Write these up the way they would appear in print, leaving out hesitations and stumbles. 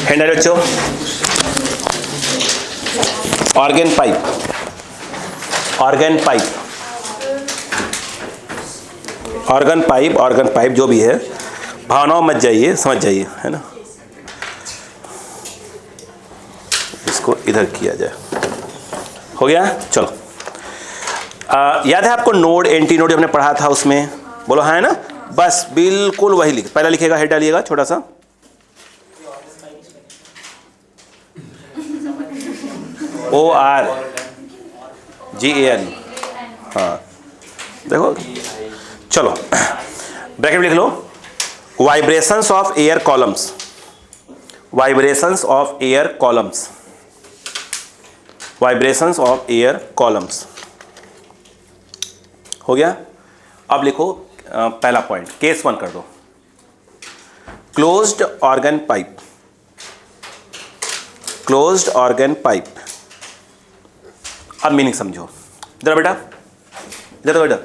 Hand आए बच्चों। Organ pipe, organ pipe, organ pipe, organ pipe जो भी है, भावनाओं मत जाइए, समझ जाइए, है ना। इसको इधर किया जाए, हो गया। चलो याद है आपको नोड एंटी नोड हमने पढ़ा था उसमें, बोलो हाँ है ना। बस बिल्कुल वही लिख, पहला लिखेगा, हेड डालिएगा छोटा सा, ORGAN, हाँ देखो। चलो ब्रैकेट में लिख लो, vibrations of air columns, vibrations of air columns, vibrations of air columns, हो गया। अब लिखो पहला पॉइंट, केस 1 कर दो, closed organ pipe, closed organ pipe. अब मीनिंग समझो, इधर बेटा, इधर बेटा,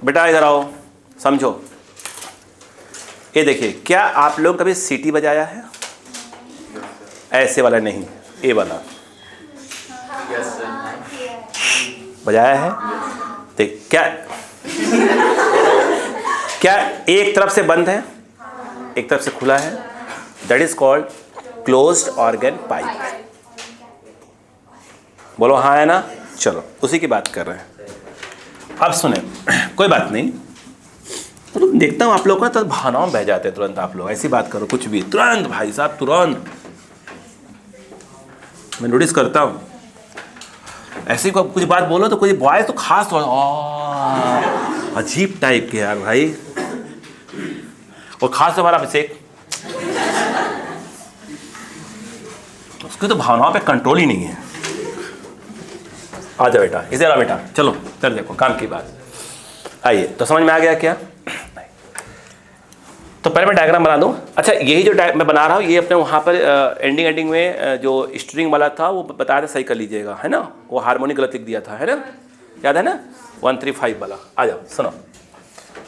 बेटा इधर आओ, समझो। ये देखिए, क्या आप लोग कभी सीटी बजाया है? ऐसे वाला नहीं, ए वाला बजाया है? देख क्या, क्या एक तरफ से बंद है, एक तरफ से खुला है, that is called closed organ pipe. बोलो हाँ है ना। चलो उसी की बात कर रहे हैं। अब सुने, कोई बात नहीं, तो देखता हूँ आप लोग का तो भावनाओं बह जाते हैं तुरंत। आप लोग ऐसी बात करो कुछ भी तुरंत, भाई साहब तुरंत, मैं नोटिस करता हूँ। ऐसी कुछ बात बोलो तो कोई बॉयज तो खास तौर अजीब टाइप के यार भाई, और खास तौर पर अभिषेक, उसकी तो भावनाओं पे कंट्रोल ही नहीं है। आ जाओ बेटा, इधर आ बेटा, चलो इधर देखो, काम की बात। आइए, तो समझ में आ गया क्या? तो पहले मैं डायग्राम बना दूं। अच्छा, यही जो मैं बना रहा हूँ, ये अपने वहाँ पर एंडिंग में जो स्ट्रिंग वाला था वो बताया था, सही कर लीजिएगा, है ना। वो हार्मोनिक गलत लिख दिया था, है ना, याद है ना, 135 वाला। आ जाओ सुनो,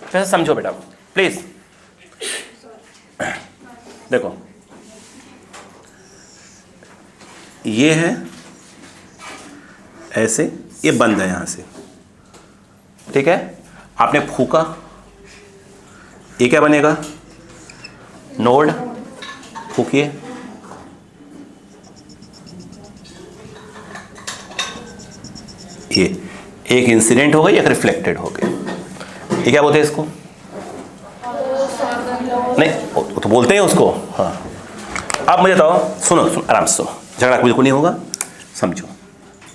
फिर समझो बेटा प्लीज। देखो ये है ऐसे, ये बंद है यहाँ से, ठीक है। आपने फूका, ये क्या बनेगा? नोड। फूकिए, ये एक इंसिडेंट हो गई, एक रिफ्लेक्टेड हो गई। ये क्या बोलते हैं इसको? नहीं वो तो बोलते हैं उसको, हाँ। अब मुझे बताओ, सुनो सुनो आराम से सुनो, झगड़ा बिल्कुल नहीं होगा, समझो।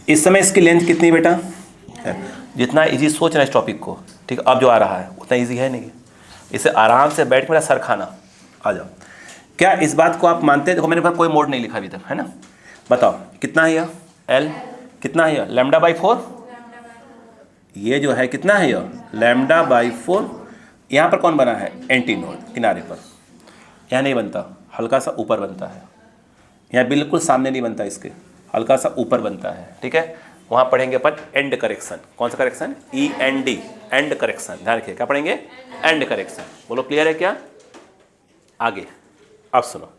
इस समय इसकी लेंथ कितनी बेटा? जितना इजी सोच रहे हैं इस टॉपिक को, ठीक है, अब जो आ रहा है उतना इजी है नहीं। इसे आराम से बैठ मेरा सर खाना। आ जाओ, क्या इस बात को आप मानते हैं? देखो मैंने पास कोई मोड नहीं लिखा अभी तक, है ना। बताओ कितना है यह एल, कितना है यह λ/4, ये जो है कितना है यह λ/4। यहाँ पर कौन बना है? एंटी नोड किनारे पर। यहाँ नहीं बनता, हल्का सा ऊपर बनता है। यहाँ बिल्कुल सामने नहीं बनता, इसके हल्का सा ऊपर बनता है, ठीक है। वहाँ पढ़ेंगे अपन एंड करेक्शन। कौन सा करेक्शन? END, and correction. ध्यान रखिए, क्या पढ़ेंगे? And correction. बोलो क्लियर है क्या? आगे अब सुनो,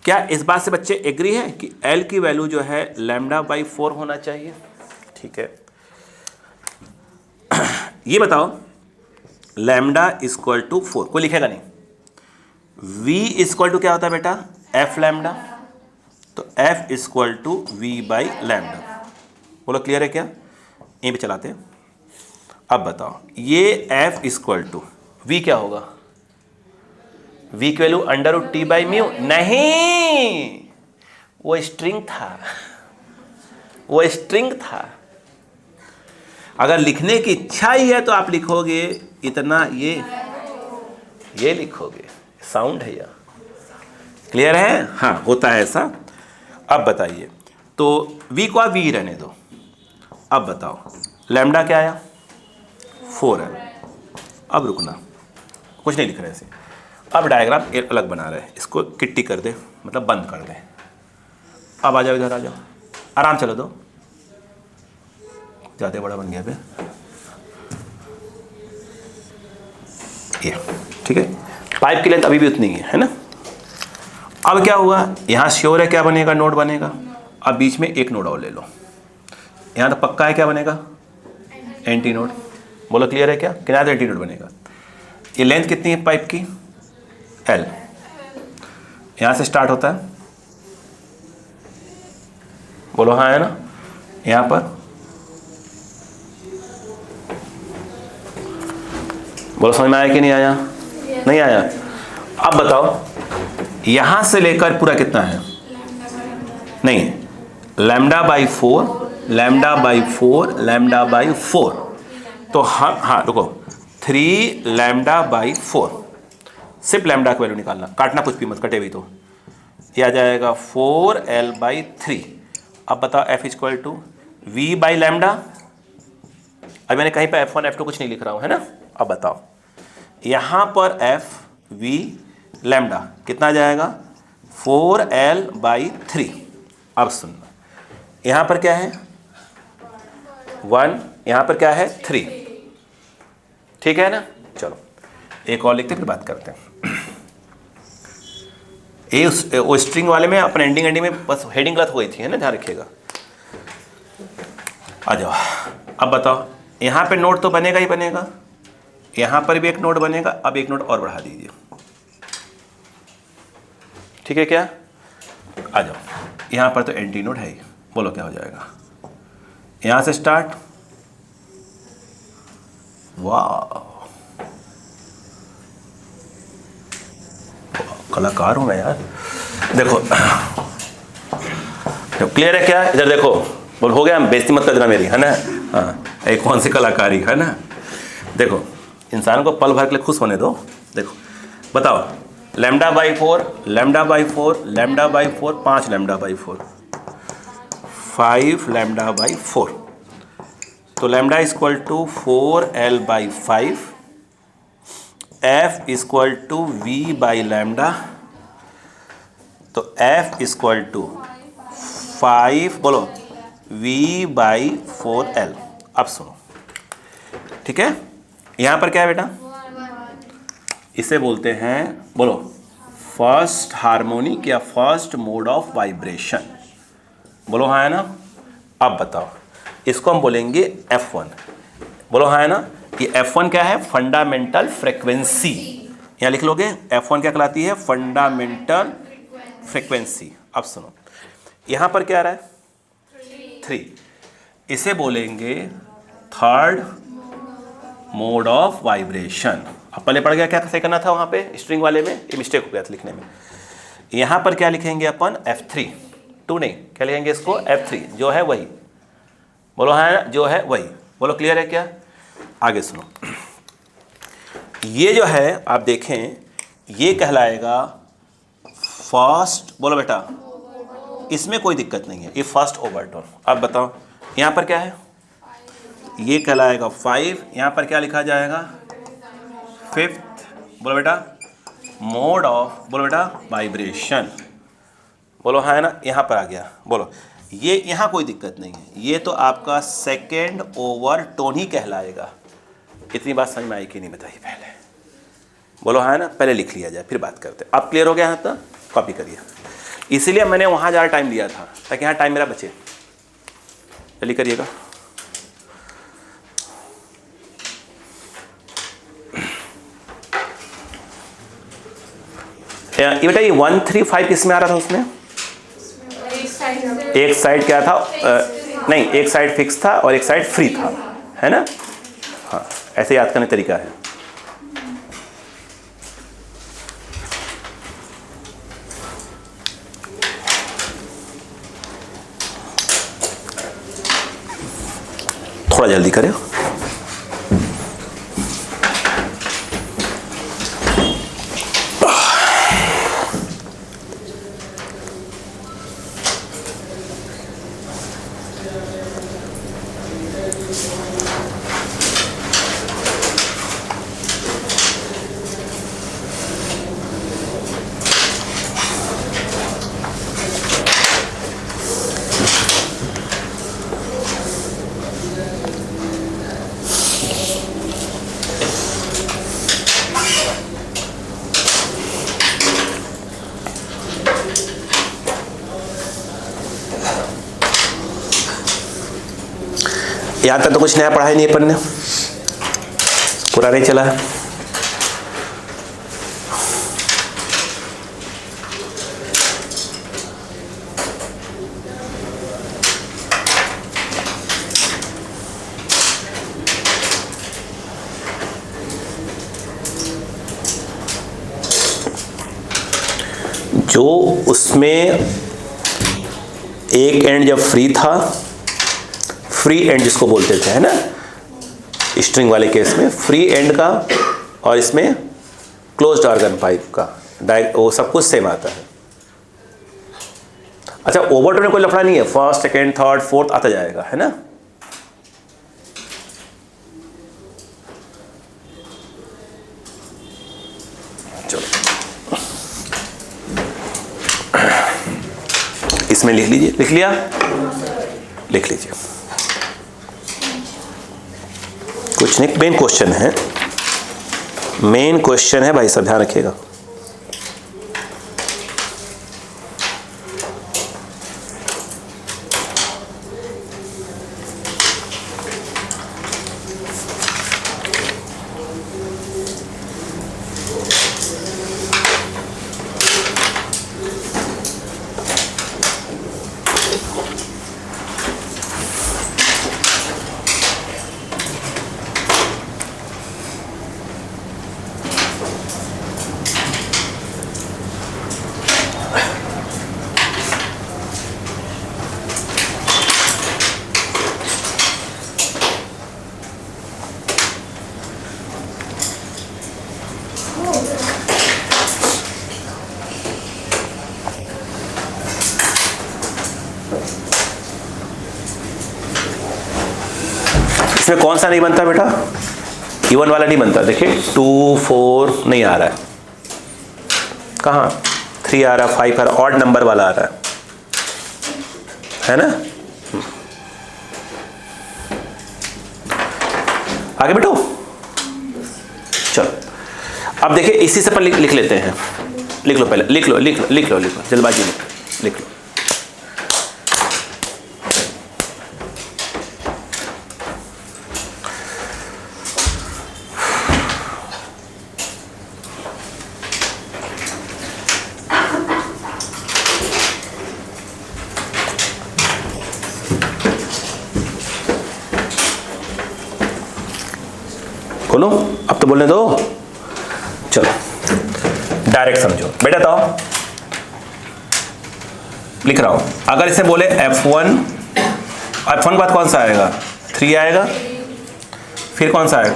क्या इस बात से बच्चे एग्री है कि L की वैल्यू जो है λ/4 होना चाहिए? ठीक है, ये बताओ λ=4, कोई लिखेगा नहीं। V= क्या होता है बेटा? f λ, तो f=v/λ। बोलो क्लियर है क्या? यहीं पे चलाते हैं। अब बताओ ये f=v क्या होगा? v की वैल्यू √T/μ नहीं, वो स्ट्रिंग था, वो स्ट्रिंग था। अगर लिखने की इच्छा ही है तो आप लिखोगे इतना, ये लिखोगे, साउंड है यह। क्लियर है? हाँ, होता है ऐसा। अब बताइए, तो v को आप v ही रहने दो। अब बताओ लैम्डा क्या आया? 4 है। अब रुकना, कुछ नहीं लिख रहे ऐसे। अब डायग्राम एक अलग बना रहे हैं, इसको किट्टी कर दे, मतलब बंद कर दे। अब आ जाओ, इधर आ जाओ, आराम चलो दो, ज़्यादा बड़ा बन गया पे ये, ठीक है। पाइप की लेंथ अभी भी उतनी ही है ना। अब क्या हुआ, यहाँ श्योर है क्या बनेगा, नोड बनेगा। अब बीच में एक नोड और ले लो, यहाँ तो पक्का है क्या बनेगा, एंटी नोड। बोलो क्लियर है क्या, किनारे एंटी नोड बनेगा। ये लेंथ कितनी है पाइप की, L, यहाँ से स्टार्ट होता है, बोलो हाँ है ना, यहाँ पर बोलो समझ में आया कि नहीं आया, नहीं आया। अब बताओ यहाँ से लेकर पूरा कितना है, नहीं, lambda by 4, lambda by 4, lambda by 4, तो हाँ रुको, 3 लैम्डा बाई 4, सिर्फ लैम्डा की वैल्यू निकालना, काटना कुछ भी मत, कटे भी तो ये आ जाएगा 4L बाई 3। अब बताओ F equal to V by lambda, अब मैंने कहीं पे F1 F2 कुछ नहीं लिख रहा हूँ है ना। अब बताओ यहाँ पर F V लैम्डा कितना आ जाएगा, 4L बाई 3। अब सुनना, यहाँ पर क्या है 1, यहाँ पर क्या है 3, ठीक है ना। चलो एक और लिखते फिर बात करते हैं। वो स्ट्रिंग वाले में अपन एंडिंग में बस हेडिंग गलत हो गई थी है ना, ध्यान रखिएगा। आ जाओ, अब बताओ यहाँ पे नोड तो बनेगा ही बनेगा, यहाँ पर भी एक नोड बनेगा, अब एक नोड और बढ़ा दीजिए, ठीक है क्या। आ जाओ, यहाँ पर तो एंटी नोड है ही, बोलो क्या हो जाएगा, यहाँ से स्टार्ट, वाह कलाकार हूँ मैं यार। देखो क्लियर है क्या, इधर देखो, बोल हो गया, बेइज्जती मत कर देना मेरी है ना। हाँ एक कौन सी कलाकारी है ना। देखो इंसान को पल भर के लिए खुश होने दो। देखो बताओ, lambda by 4, lambda by 4, lambda by 4, 5 lambda by 4, 5 lambda by 4, तो lambda equal to 4L by 5, F equal to V by lambda, तो F इक्वल टू 5 बोलो V बाई 4L। अब सुनो ठीक है, यहाँ पर क्या है बेटा, इसे बोलते हैं बोलो फर्स्ट हार्मोनिक या फर्स्ट मोड ऑफ वाइब्रेशन, बोलो हाँ है ना। अब बताओ इसको हम बोलेंगे F1, बोलो हाँ है ना। ये F1 क्या है, फंडामेंटल फ्रीक्वेंसी, यहाँ लिख लोगे F1 क्या कहलाती है, फंडामेंटल फ्रीक्वेंसी। अब सुनो यहाँ पर क्या आ रहा है 3, इसे बोलेंगे थर्ड मोड ऑफ वाइब्रेशन। अब पहले पढ़ गया क्या सही करना था वहाँ पे स्ट्रिंग वाले में, ये मिस्टेक हो गया था लिखने में। यहाँ पर क्या लिखेंगे अपन F3, 2 नहीं, क्या लिखेंगे इसको F3, जो है वही, बोलो हाँ जो है वही, बोलो क्लियर है क्या। आगे सुनो, ये जो है आप देखें ये कहलाएगा फर्स्ट, बोलो बेटा इसमें कोई दिक्कत नहीं है, ये फर्स्ट ओवरटोन। अब बताओ यहाँ पर क्या है, ये कहलाएगा 5, यहाँ पर क्या लिखा जाएगा 5th, बोलो बेटा मोड ऑफ, बोलो बेटा वाइब्रेशन, बोलो हाँ है ना। यहाँ पर आ गया, बोलो ये यहाँ कोई दिक्कत नहीं है, ये तो आपका सेकेंड ओवरटोन ही कहलाएगा। इतनी बात समझ में आई कि नहीं बताइए पहले, बोलो हाँ है ना, पहले लिख लिया जाए फिर बात करते हैं। अब क्लियर हो गया यहाँ तक, कॉपी करिए, इसीलिए मैंने वहाँ ज़्यादा टाइम लिया था ताकि यहाँ टाइम मेरा बचे। जल्दी करिएगा। ये बेटा ये 1 3 5 किस में आ रहा था, उसमें एक साइड क्या था, नहीं एक साइड फिक्स था और एक साइड फ्री था है ना। हाँ ऐसे याद करने तरीका है। थोड़ा जल्दी करें। यहाँ तक तो कुछ नया पढ़ाई नहीं अपन ने, पूरा नहीं चला है। जो उसमें एक एंड जब फ्री था, फ्री एंड जिसको बोलते थे, है ना, स्ट्रिंग वाले केस में फ्री एंड का, और इसमें क्लोज्ड ऑर्गन पाइप का, वो सब कुछ सेम आता है। अच्छा, ओवरटोन में कोई लफड़ा नहीं है, फर्स्ट सेकेंड थर्ड फोर्थ आता जाएगा, है ना। इसमें लिख लीजिए, लिख लिया, लिख लीजिए, कुछ नहीं, मेन क्वेश्चन है, मेन क्वेश्चन है भाई, सब ध्यान रखिएगा। इसमें कौन सा नहीं बनता बेटा, इवन वाला नहीं बनता। देखिए 2 4 नहीं आ रहा है, कहाँ 3 आ रहा, 5 आ रहा, ऑड नंबर वाला आ रहा है ना। आगे बेटो, चलो अब देखिए इसी से अपन लिख लेते हैं। लिख लो पहले, लिख लो लिख लो लिख लो लिख लो, जल्दबाजी में लिख लो। बोलो, अब तो बोलने दो। चलो डायरेक्ट समझो बेटा, तो लिख रहा हूं। अगर इसे बोले F1, F1 के बाद कौन सा आएगा, 3 आएगा, फिर कौन सा आएगा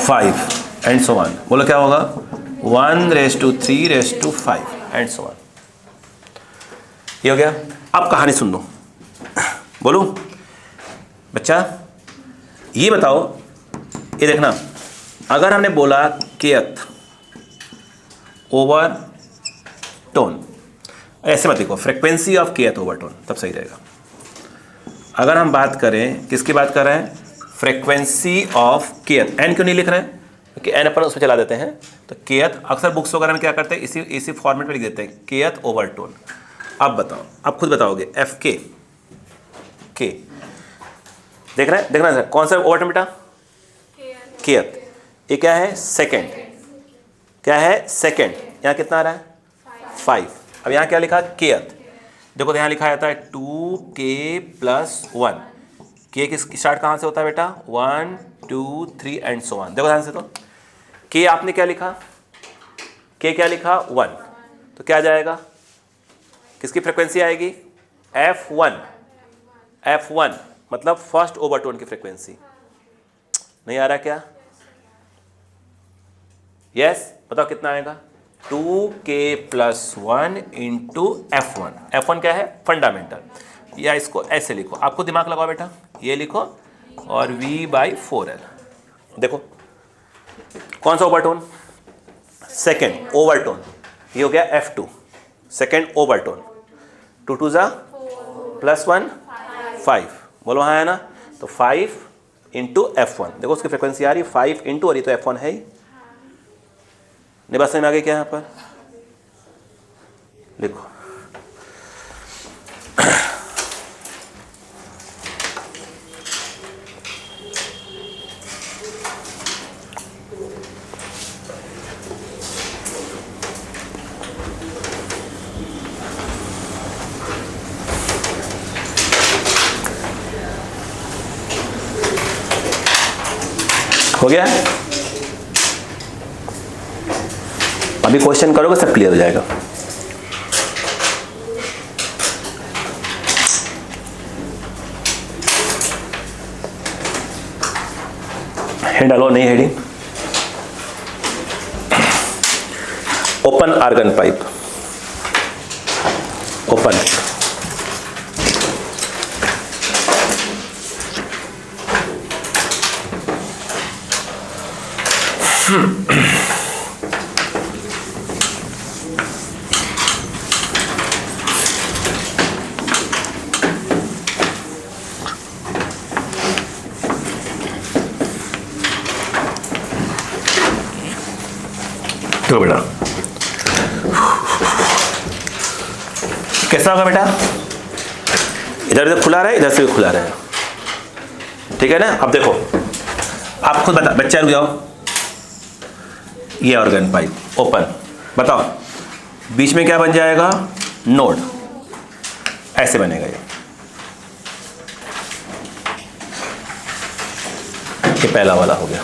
5 एंड सो ऑन। बोलो क्या होगा, 1⁵3⁵5 एंड सो ऑन। ये हो गया। अब कहानी सुन लो, बोलूं बच्चा, ये बताओ, ये देखना, अगर हमने बोला kth ओवर टोन, ऐसे मत लिखो, frequency of kth over tone, तब सही रहेगा। अगर हम बात करें, किसकी बात कर रहे हैं, फ्रीक्वेंसी ऑफ kth, n क्यों नहीं लिख रहे हैं, क्योंकि n अपन उसमें चला देते हैं, तो kth अक्सर बुक्स वगैरह में क्या करते हैं, इसी फॉर्मेट में लिख देते हैं, kth ओवर टोन। अब बताओ, अब खुद बताओगे, fk k देख रहे हैं, देखना सर कौन सा ओवर टोन बेटा, kth। ये क्या है, सेकेंड, क्या है सेकेंड, यहाँ कितना आ रहा है 5। अब यहाँ क्या लिखा, kth, देखो तो यहाँ लिखा जाता है 2k+1। k किस स्टार्ट कहाँ से होता है बेटा, 1 2 3 एंड सो ऑन। देखो ध्यान से, तो k आपने क्या लिखा, k क्या लिखा 1, तो क्या आ जाएगा, किसकी फ्रिक्वेंसी आएगी, f1, f1 मतलब फर्स्ट ओवरटोन की फ्रिक्वेंसी। नहीं आ रहा क्या, यस बताओ कितना आएगा, 2k+1 इंटू F1। F1 क्या है, फंडामेंटल, या इसको ऐसे लिखो, आपको दिमाग लगाओ बेटा, ये लिखो और V/4L। देखो कौन सा ओवरटोन, सेकेंड ओवरटोन, ये हो गया F2, सेकेंड ओवरटोन, 2 2 + 1 5, बोलो हाँ है ना, तो 5 इंटू F1, देखो उसकी फ्रिक्वेंसी आ रही है 5 इंटू, और ये तो F1 है ही। नहीं बात समझ में आ गई क्या, यहाँ पर लिखो, हो गया? अभी क्वेश्चन करोगे सब क्लियर हो जाएगा। हेड डालो, नहीं heading. Open organ pipe, open. तो बेटा कैसा होगा बेटा? इधर से खुला रहे, इधर से भी खुला रहे, ठीक है ना? अब देखो, आप खुद बता, बच्चा रुक जाओ। ये ऑर्गन पाइप ओपन, बताओ बीच में क्या बन जाएगा? नोड, ऐसे बनेगा ये पहला वाला हो गया।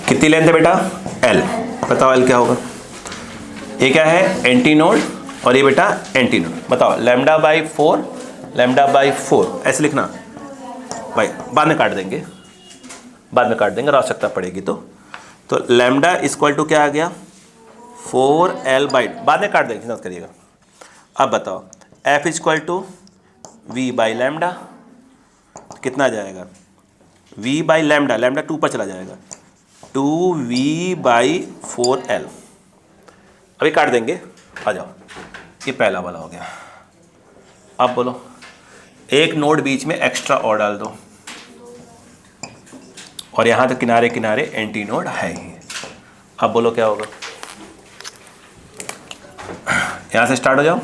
कितनी लेंथ है बेटा? L। बताओ L क्या होगा? ये क्या है? एंटी नोड, और ये बेटा एंटी नोड। बताओ लैम्डा बाई 4, लैम्डा बाई 4 ऐसे लिखना भाई, बाद में काट देंगे, बाद में काट देंगे, आवश्यकता पड़ेगी तो लैम्डा इक्वल टू क्या आ गया? 4L बाई, बाद में काट देंगे, चिंता मत करिएगा। अब बताओ F equal to V by lambda, कितना आ जाएगा? V बाई लैम्डा, लैम्डा 2 पर चला जाएगा, 2V बाई 4L। अभी काट देंगे, आ जाओ। ये पहला वाला हो गया। अब बोलो, एक नोड बीच में एक्स्ट्रा और डाल दो, और यहां तक किनारे किनारे एंटी नोड है ही। अब बोलो क्या होगा? यहां से स्टार्ट हो जाओ।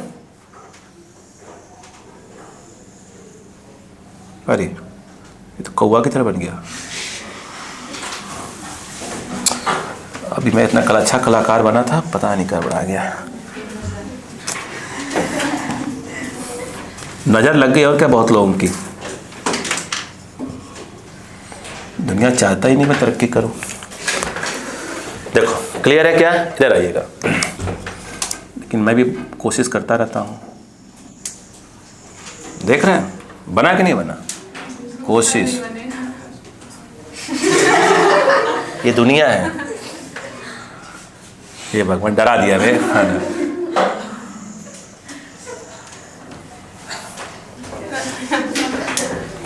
अरे ये तो कौवा की तरह बन गया। अभी मैं इतना अच्छा कलाकार बना था, पता नहीं कब आ गया। नज़र लग गई और क्या बहुत लोगों की। दुनिया चाहता ही नहीं मैं तरक्की करूं। देखो क्लियर है क्या? इधर आइएगा। लेकिन मैं भी कोशिश करता रहता हूं। देख रहे हैं बना कि नहीं बना? कोशिश, ये दुनिया है। ये भगवान डरा दिया रे। हाँ।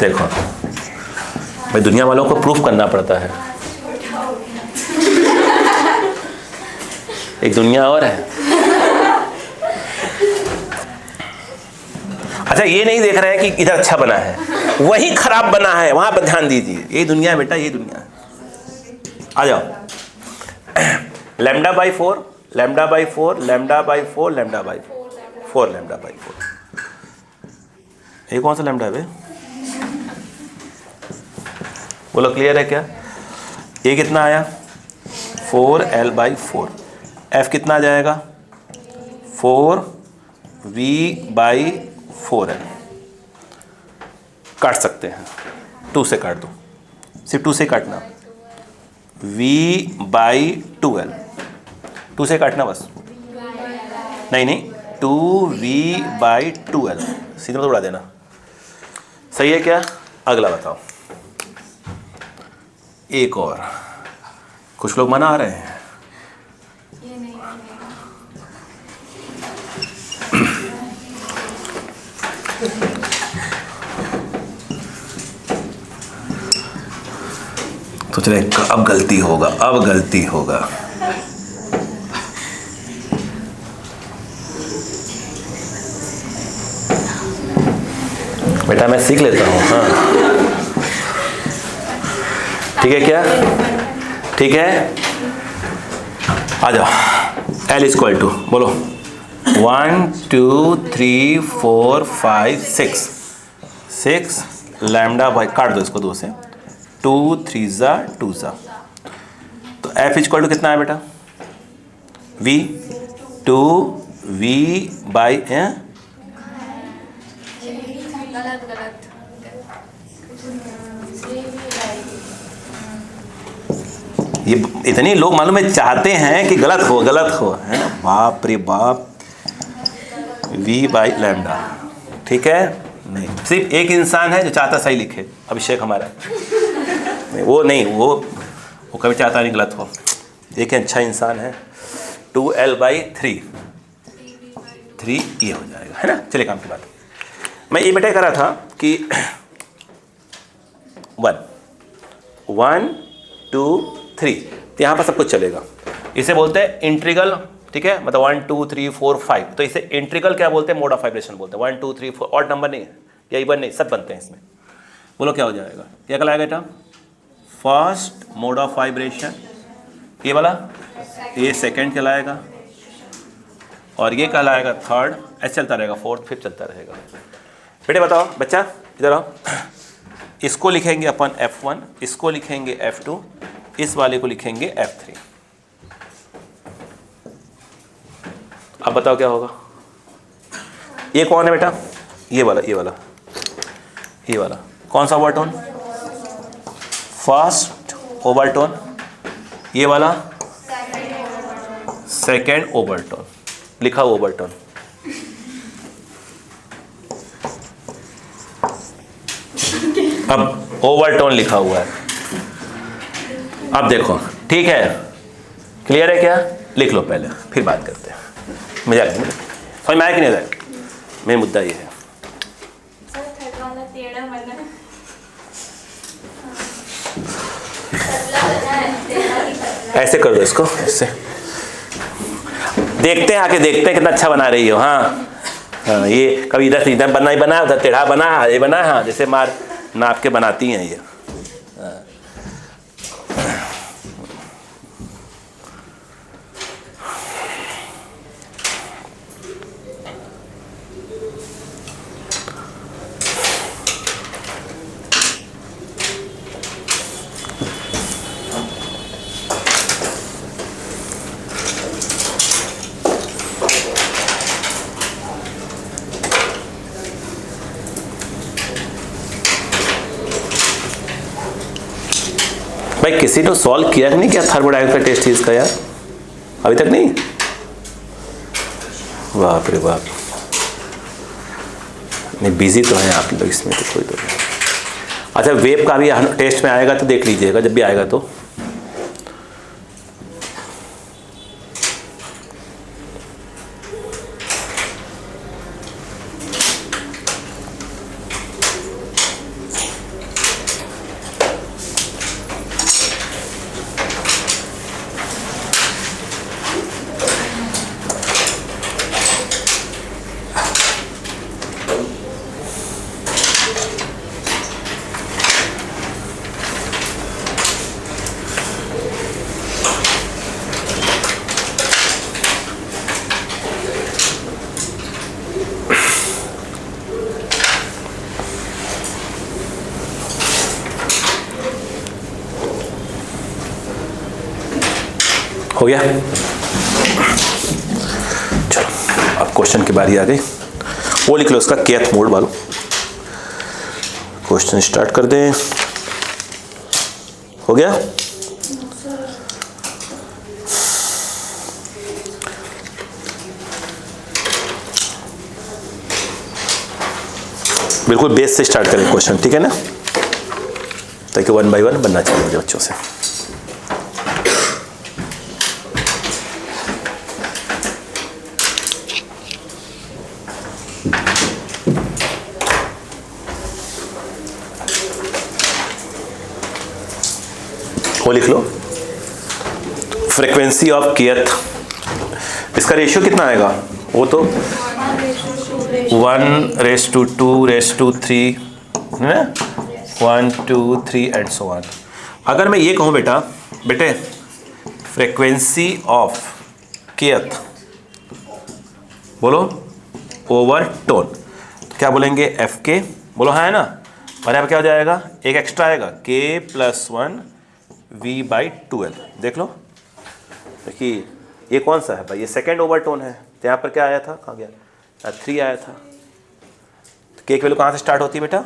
देखो भाई, दुनिया वालों को प्रूफ करना पड़ता है। एक दुनिया और है। अच्छा ये नहीं देख रहे हैं कि इधर अच्छा बना है, वही खराब बना है, वहां पर ध्यान दीजिए। ये दुनिया है बेटा, ये दुनिया है। आ जाओ, lambda by 4, lambda by 4, lambda by 4, lambda by 4, lambda by 4। ये कौन सा लैम्डा है बे? बोलो क्लियर है क्या? ये कितना आया? 4L by 4। F कितना आ जाएगा? 4V by 4L। काट सकते हैं, 2 से काट दो, सिर्फ 2 से काटना। V बाई 2L, 2 से काटना बस। नहीं 2V बाई 2L, सीधे में उड़ा देना। सही है क्या? अगला बताओ। एक और, कुछ लोग मना रहे हैं। सोच रहे अब गलती होगा, अब गलती होगा। बेटा मैं सीख लेता हूँ। हाँ ठीक है क्या? ठीक है, आ जाओ। L इक्वल टू बोलो 1 2 3 4 5 6 लैम्डा बाई, काट दो इसको 2 से, 2 3 जा 2 जा। तो F इक्वल टू कितना है बेटा? V 2V बाई ये इतनी लोग मालूम है चाहते हैं कि गलत हो है ना। बाप रे बाप, v बाई लैम्डा, ठीक है। नहीं, सिर्फ एक इंसान है जो चाहता सही लिखे, अभिषेक हमारा। नहीं, वो कभी चाहता नहीं गलत हो। एक अच्छा इंसान है, 2l/3 ये हो जाएगा, है ना। चलिए काम की बात। मैं ये बेटा कर रहा था कि 1 2 3 तो यहाँ पर सब कुछ चलेगा। इसे बोलते हैं इंट्रीगल, ठीक है, मतलब 1 2 3 4 5। तो इसे इंट्रीगल क्या बोलते हैं, मोड ऑफ वाइब्रेशन बोलते हैं। 1 2 3 4 और नंबर नहीं है या इवन नहीं, सब बनते हैं इसमें। बोलो क्या हो जाएगा, क्या कहलाएगा बेटा, फर्स्ट मोड ऑफ वाइब्रेशन, ये वाला, ये सेकंड कहलाएगा, और ये कहलाएगा थर्ड, ऐसे चलता रहेगा, फोर्थ फिफ्थ चलता रहेगा। बेटे बताओ, बच्चा इधर आओ, इसको लिखेंगे अपन F1, इसको लिखेंगे F2, इस वाले को लिखेंगे F3। अब बताओ क्या होगा। ये कौन है बेटा, ये वाला कौन सा ओवरटोन, फर्स्ट ओवरटोन, ये वाला सेकेंड ओवरटोन, लिखा हुआ ओवरटोन। अब ओवरटोन लिखा हुआ है। अब देखो, ठीक है, क्लियर है क्या, लिख लो पहले, फिर बात करते हैं। मजाक नहीं, समझ में आया कि नहीं आया, मेरा मुद्दा ये है। ऐसे कर दो इसको, ऐसे देखते हैं, आके देखते हैं कितना अच्छा बना रही हो। हाँ, ये कभी इधर से इधर बना ही बना, उधर टेढ़ा बना, ये बना, हाँ जैसे मार नाप के बनाती हैं ये। भाई किसी ने सॉल्व किया कि नहीं किया थर्मोडायनामिक्स का टेस्ट इसका यार, अभी तक नहीं। बाप रे बाप, नहीं बिजी तो हैं आप लोग इसमें, तो कोई तो नहीं। अच्छा, वेब का भी टेस्ट में आएगा तो देख लीजिएगा, जब भी आएगा तो। हो गया, चलो अब क्वेश्चन की बारी आ गई। वो लिख लो उसका kth मोड वालों। क्वेश्चन स्टार्ट कर दें, हो गया। बिल्कुल बेस से स्टार्ट करें क्वेश्चन, ठीक है ना, ताकि 1 बाय 1 बनना चाहिए मुझे बच्चों से। वो लिख लो, फ्रीक्वेंसी ऑफ kth, इसका रेशियो कितना आएगा, वो तो 1:2:3 है ना, 1 2 3 एंड सो ऑन। अगर मैं ये कहूँ बेटे फ्रीक्वेंसी ऑफ kth, बोलो ओवर टोन, तो क्या बोलेंगे fk, बोलो हाँ है ना। और यहाँ पर क्या हो जाएगा, एक एक्स्ट्रा आएगा k+1 v/2l। देख लो, देखिए ये कौन सा है भाई, ये सेकेंड ओवरटोन है, तो यहाँ पर क्या आया था, कहाँ गया, 3 आया था। तो के की वैल्यू कहाँ से स्टार्ट होती है बेटा,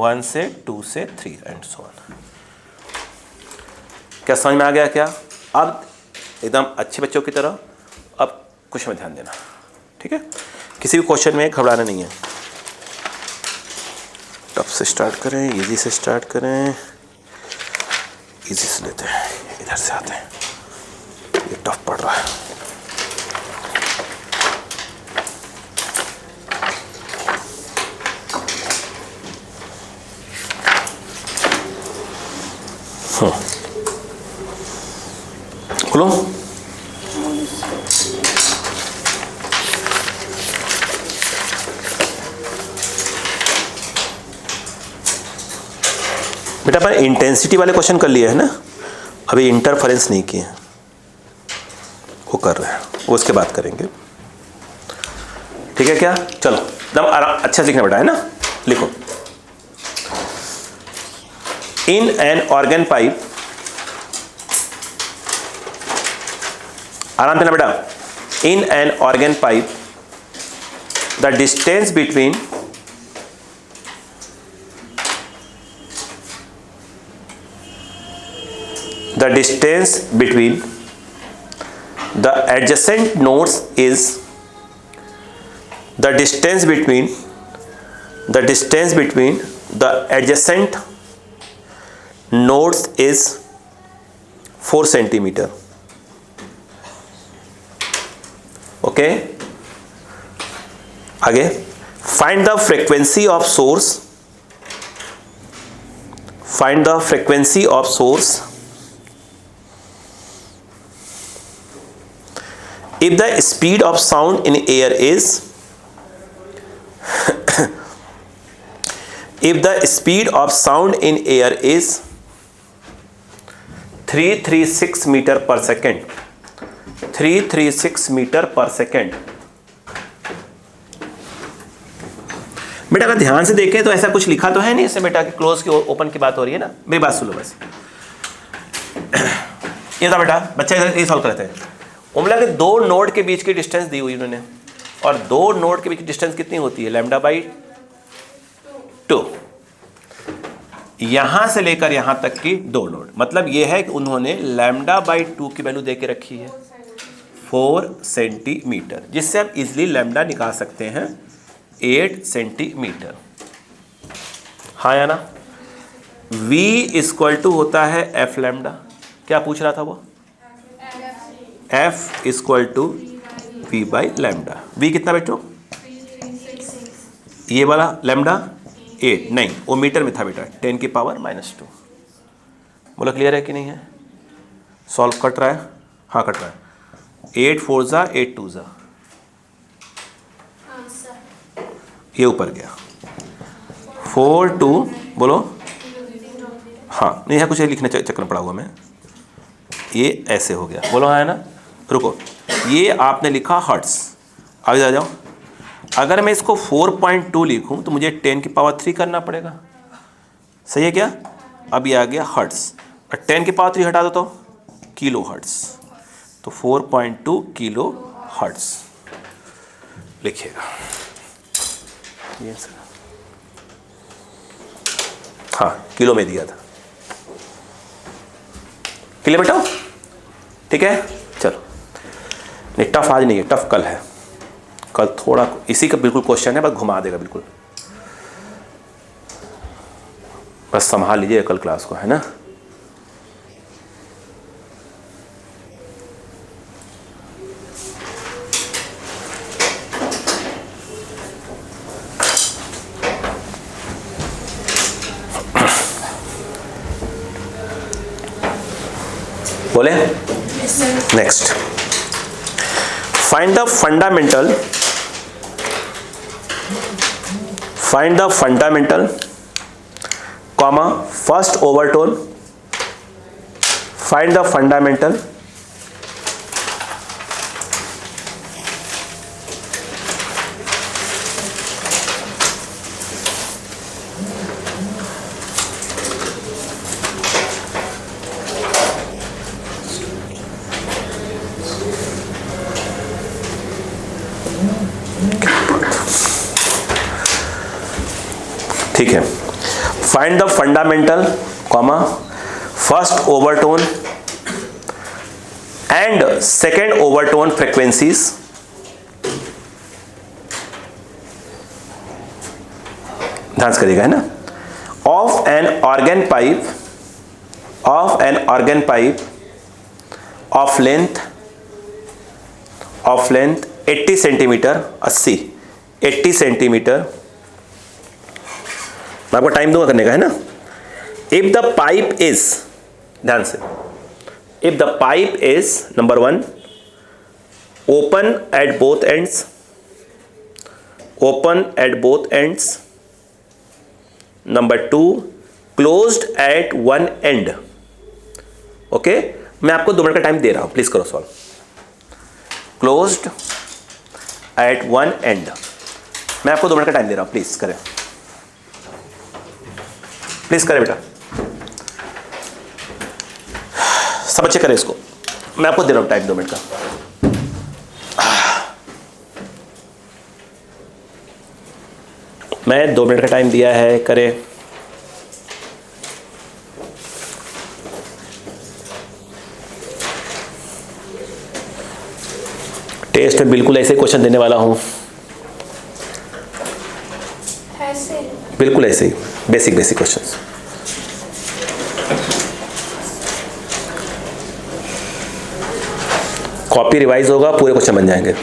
1 से 2 से 3 एंड सो ऑन। क्या समझ में आ गया क्या? अब एकदम अच्छे बच्चों की तरह अब क्वेश्चन में ध्यान देना, ठीक है? किसी भी क्वेश्चन में घबराना नहीं है। टफ से स्टार्ट करें, इजी से स्टार्ट करें। इजी से लेते हैं, इधर से आते हैं, ये टफ पड़ रहा है। बोलो। बेटा अपन इंटेंसिटी वाले क्वेश्चन कर लिए है ना, अभी इंटरफेरेंस नहीं किए हैं, वो कर रहे हैं, वो उसके बाद करेंगे, ठीक है क्या? चलो एकदम आराम, अच्छा सीखना बेटा, है ना? लिखो, इन एन ऑर्गन पाइप, आराम से ना बेटा, in an organ pipe the distance between the distance between the adjacent nodes is the distance between the adjacent nodes is 4 centimeter. Okay, आगे find the frequency of source, find the frequency of source if the speed of sound in air is if the speed of sound in air is 336 meter per second, 336 meter per second। बेटा अगर ध्यान से देखें तो ऐसा कुछ लिखा तो है नहीं इसमें बेटा कि क्लोज की ओपन की बात हो रही है ना। मेरी बात सुन लो बस, ये था बेटा, बच्चा इधर ये सॉल्व करते हैं। उमला के दो नोड के बीच की डिस्टेंस दी हुई उन्होंने, और दो नोड के बीच की डिस्टेंस कितनी होती है? Lambda by 2। यहां से लेकर यहां तक की दो नोड, मतलब यह है कि उन्होंने लैम्डा बाई 2 की वैल्यू दे के रखी है 4 सेंटीमीटर, जिससे हम इजिली लैम्डा निकाल सकते हैं 8 सेंटीमीटर। हाँ या ना? V इक्वल टू होता है एफ लैम्डा। क्या पूछ रहा था वो? F equal to V by lambda. V कितना बेटो? ये वाला लैम्डा 8 नहीं, वो मीटर में था बेटा, 10 की पावर -2। बोला क्लियर है कि नहीं है? सॉल्व कट रहा है? हाँ कट रहा है। 8 4 जा 8 2 जा, ये ऊपर गया 4 2, बोलो हाँ, नहीं है कुछ लिखने चक्कर में पड़ा हुआ मैं, ये ऐसे हो गया, बोलो हाँ है ना? रुको, ये आपने लिखा हर्ट्स, आगे आ जाओ। अगर मैं इसको 4.2 लिखूं तो मुझे 10 की पावर 3 करना पड़ेगा, सही है क्या? अब ये आ गया हर्ट्स, और 10 की पावर 3 हटा दो तो किलो हर्ट्स, तो 4.2 किलो हर्ट्स लिखिएगा ये सर। हाँ किलो में दिया था, क्लियर बेटा? ठीक है चलो, नहीं टफ आज नहीं है, टफ कल है, कल थोड़ा इसी का बिल्कुल क्वेश्चन है, बस घुमा देगा बिल्कुल, बस संभाल लीजिए कल क्लास को, है ना? बोले next, find the fundamental comma first overtone, find the fundamental ठीक है, find the fundamental comma first overtone and second overtone frequencies ध्यान से करिएगा, है ना, of an organ pipe of length 80 centimetre 80 centimetre. मैं आपको टाइम दूंगा करने का, है ना। इफ द पाइप इज, ध्यान से, if the pipe is number 1 open at both ends, number 2 closed eight one and. Okay, मैं आपको 2 मिनट का टाइम दे रहा हूं, प्लीज करो solve. Closed eight one and, मैं आपको 2 मिनट का टाइम दे रहा हूं, प्लीज करें, प्लीज करें बेटा, सब अच्छे करें इसको, मैं आपको दे रहा हूं टाइम 2 मिनट का। मैं 2 मिनट का टाइम दिया है, करें। टेस्ट में बिल्कुल ऐसे क्वेश्चन देने वाला हूं, बिल्कुल ऐसे ही बेसिक क्वेश्चंस। कॉपी रिवाइज होगा, पूरे क्वेश्चन बन जाएंगे।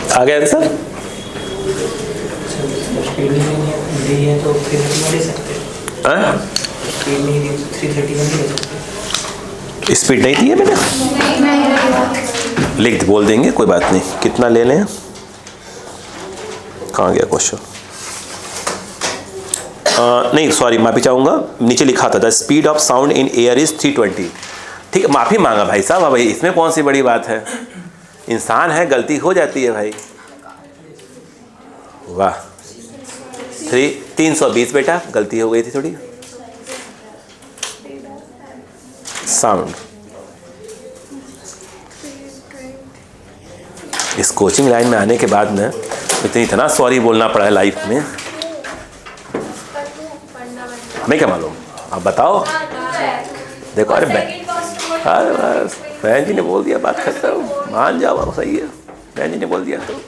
आ गया आंसर? स्पीड नहीं है तो 330 में ले सकते हैं। स्पीड नहीं दी तो 330 में ले सकते। स्पीड नहीं दी है मैंने, लिख बोल देंगे, कोई बात नहीं। कितना ले लें? कहाँ गया क्वेश्चन? नहीं सॉरी, माफी चाहूँगा, नीचे लिखा था the speed of sound in air is 320। ठीक है, माफ़ी मांगा भाई साहब। भाई इसमें कौन सी बड़ी बात है, इंसान है, गलती हो जाती है भाई। वाह, 320 बेटा, गलती हो गई थी थोड़ी। साउंड, इस कोचिंग लाइन में आने के बाद में इतना सॉरी बोलना पड़ा है लाइफ में, हमें क्या मालूम, आप बताओ। देखो, अरे बस बहन जी ने बोल दिया, बात करता हूँ, मान जाओ, सही है, बहन जी ने बोल दिया तो।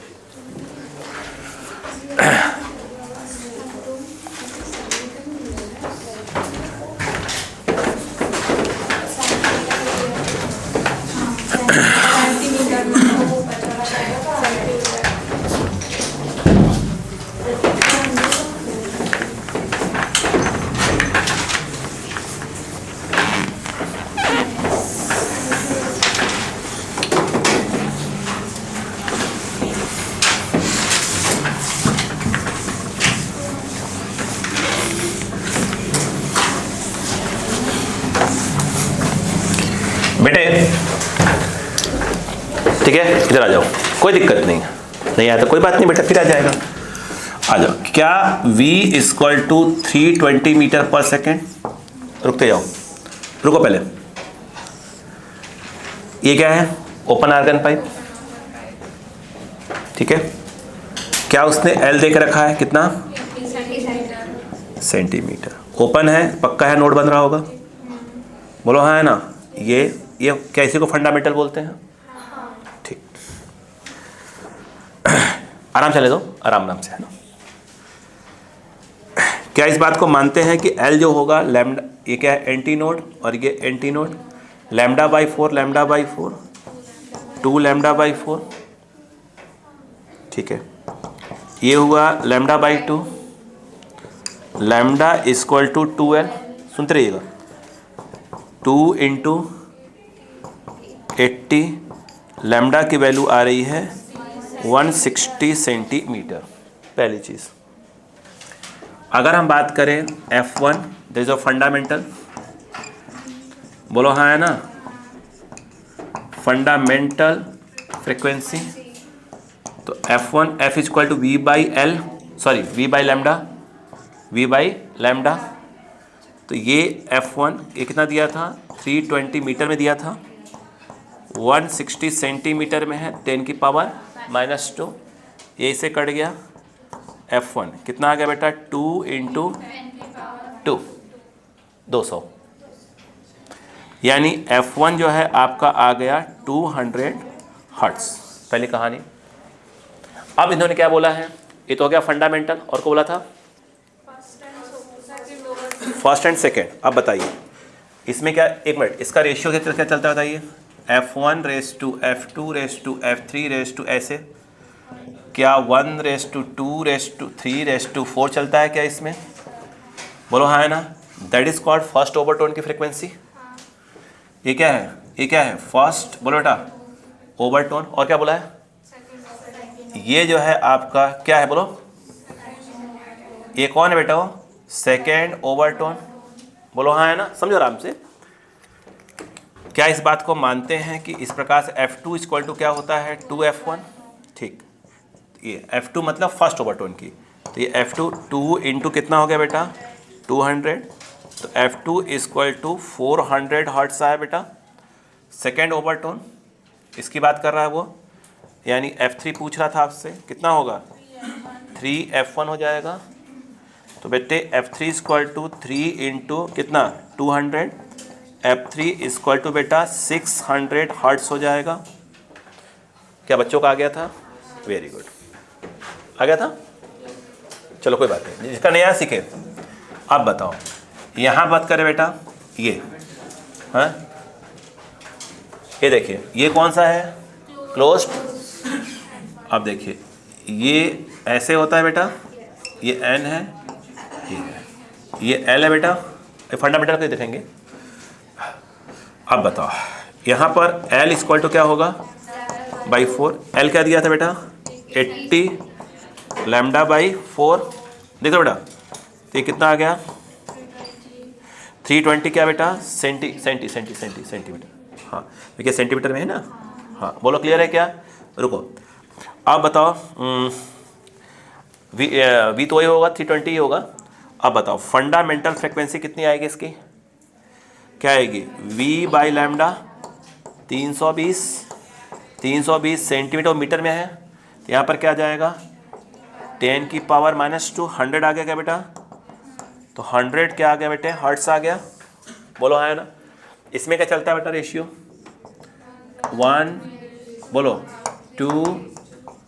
बेटे ठीक है, इधर आ जाओ, कोई दिक्कत नहीं, नहीं आया तो कोई बात नहीं बेटा, फिर आ जाएगा। आ जाओ। क्या v इक्वल टू 320 मीटर पर सेकेंड? रुकते जाओ, रुको पहले। ये क्या है? ओपन आर्गन पाइप, ठीक है। क्या उसने L दे के रखा है, कितना? सेंटीमीटर। ओपन है, पक्का है, नोट बन रहा होगा, बोलो हाँ है ना। ये क्या इसी को फंडामेंटल बोलते हैं? ठीक, आराम से ले दो, आराम से, है ना। क्या इस बात को मानते हैं कि L जो होगा लैम्डा, ये क्या है एंटी नोड और ये antinode, lambda by 4 2 lambda by 4, ठीक है। ये हुआ lambda by 2, lambda equal to 2L, सुनते रहिएगा, 2 इंटू 80, लैम्डा की वैल्यू आ रही है 160 सेंटीमीटर। पहली चीज़, अगर हम बात करें F1 this is a fundamental, बोलो हाँ है ना, फंडामेंटल फ्रीक्वेंसी, तो F1 F equal to V by L, sorry V by lambda, तो ये F1 ये कितना दिया था, 320 मीटर में दिया था, 160 सेंटीमीटर में है, 10 की पावर -2, ये इसे कट गया, F1 कितना आ गया बेटा, 2 इंटू 2, 200, यानी F1 जो है आपका आ गया 200 हर्ट्ज। पहली कहानी। अब इन्होंने क्या बोला है, ये तो हो गया फंडामेंटल, और को बोला था फर्स्ट एंड सेकेंड। अब बताइए इसमें क्या, एक मिनट, इसका रेशियो क्या चलता है बताइए, F1 रेस टू F2 रेस टू F3 रेस टू ऐसे, क्या 1 रेस टू 2 रेस टू 3 रेस टू 4 चलता है क्या इसमें, बोलो हाँ है ना, that is called first overtone की फ्रीक्वेंसी। ये क्या है, ये क्या है, फर्स्ट, बोलो बेटा ओवरटोन, और क्या बोला है, ये जो है आपका क्या है, बोलो ये कौन है बेटा, वो सेकेंड ओवरटोन, बोलो हाँ है ना, समझो आराम से। क्या इस बात को मानते हैं कि इस प्रकार से F2 इक्वल टू क्या होता है, 2F1, ठीक, ये F2 मतलब फर्स्ट ओवरटोन की, तो ये F2 2 इंटू कितना हो गया बेटा, 200, तो F2 इक्वल टू 400 हर्ट्ज आया बेटा, सेकेंड ओवरटोन इसकी बात कर रहा है वो, यानी F3 पूछ रहा था आपसे, कितना होगा, 3F1 हो जाएगा, तो बेटे F3 इक्वल टू 3 इंटू कितना 200, F3 इक्वल टू बेटा 600 हर्ट्ज हो जाएगा। क्या बच्चों का आ गया था, वेरी गुड, आ गया था, चलो कोई बात नहीं, जिसका नया सीखे। अब बताओ यहाँ बात करें बेटा, ये हाँ, ये देखिए ये कौन सा है, क्लोज्ड। अब देखिए ये ऐसे होता है बेटा, ये N है, ये L है बेटा, ये फंडामेंटल को देखेंगे। अब बताओ यहाँ पर L इक्वल टू क्या होगा, बाई 4, L क्या दिया था बेटा, 80 लैम्डा बाई 4, देखो बेटा, तो ये कितना आ गया, 320 क्या बेटा, सेंटीमीटर, हाँ देखिए सेंटीमीटर में है ना, हाँ बोलो क्लियर है क्या, रुको। अब बताओ वी तो वही होगा, 320 ही होगा। अब बताओ फंडामेंटल फ्रीक्वेंसी कितनी आएगी इसकी, क्या आएगी, V by lambda 320 centimetre metre में है, तो यहाँ पर क्या जाएगा, 10 की पावर -2, 100 आ गया क्या बेटा, तो 100 क्या आ गया बेटे, हर्ट्स आ गया, बोलो है ना। इसमें क्या चलता है बेटा रेशियो, 1 बोलो 2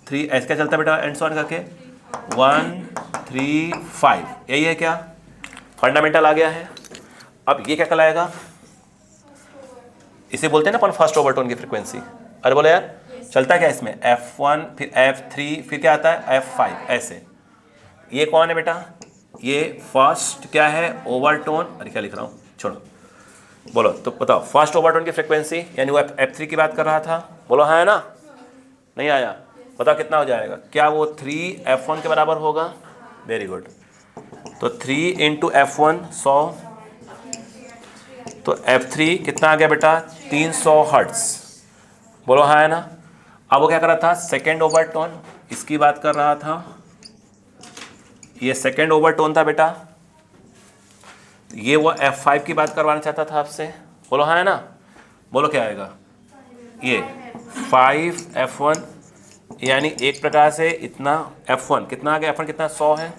3, ऐसे क्या चलता है बेटा, एंड ऑन करके 1 3 5, यही है क्या, फंडामेंटल आ गया है। अब ये क्या कहलाएगा, इसे बोलते हैं ना अपन फर्स्ट ओवरटोन की फ्रीक्वेंसी। अरे बोले यार चलता क्या इसमें, F1 फिर F3 फिर क्या आता है F5, ऐसे। ये कौन है बेटा, ये फर्स्ट क्या है ओवरटोन, अरे क्या लिख रहा हूँ छोड़ो, बोलो तो बताओ फर्स्ट ओवरटोन की फ्रीक्वेंसी, यानी वो F3 की बात कर रहा था, बोलो हाँ है ना, नहीं आया, बताओ कितना हो जाएगा, क्या वो 3F1 के बराबर होगा, वेरी गुड, तो 3 इंटू F1 100, तो F3 कितना आ गया बेटा, 300 हर्ट्ज, बोलो हाँ है ना। अब वो क्या कर रहा था, सेकेंड ओवरटोन इसकी बात कर रहा था, ये सेकेंड ओवरटोन था बेटा, ये वो F5 की बात करवाना चाहता था आपसे, बोलो हाँ है ना, बोलो क्या आएगा, ये 5F1, यानी एक प्रकार से इतना F1 कितना आ गया, F1 कितना 100 है,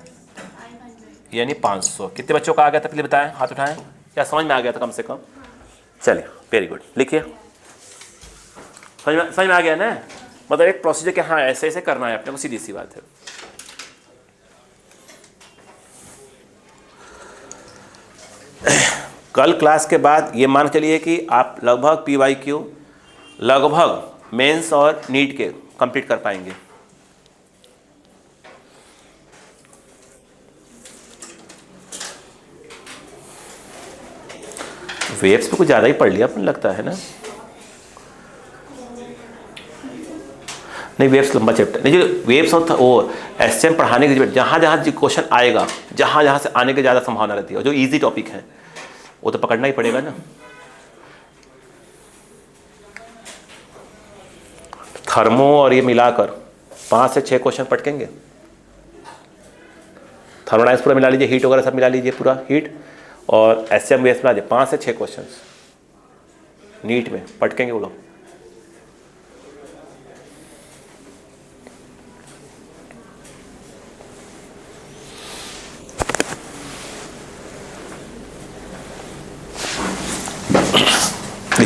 यानी 500। कितने बच्चों का आ गया था पहले बताएं, हाथ उठाएं, क्या समझ में आ गया था कम से कम, चलिए वेरी गुड, लिखिए, समझ में आ गया ना। मतलब एक प्रोसीजर कि हाँ ऐसे ऐसे करना है अपने को, सीधी सी बात है। कल क्लास के बाद ये मान चलिए कि आप लगभग PYQ लगभग मेंस और नीट के कंप्लीट कर पाएंगे। वेव्स पे कुछ ज़्यादा ही पढ़ लिया अपन लगता है ना। नहीं वेव्स लंबा चैप्टर नहीं, जो वेव्स और वो SCM पढ़ाने के जहाँ जहाँ जो क्वेश्चन आएगा, जहाँ जहाँ से आने की ज़्यादा संभावना रहती है, और जो इजी टॉपिक है वो तो पकड़ना ही पड़ेगा ना। थर्मो और ये मिलाकर 5 से 6 क्वेश्चन पटकेंगे। थर्मोडायनेमिक्स पूरा मिला लीजिए, हीट वगैरह सब मिला लीजिए, पूरा हीट और SCM वेव्स मिला दीजिए, 5 से 6 क्वेश्चन नीट में पटकेंगे वो लोग।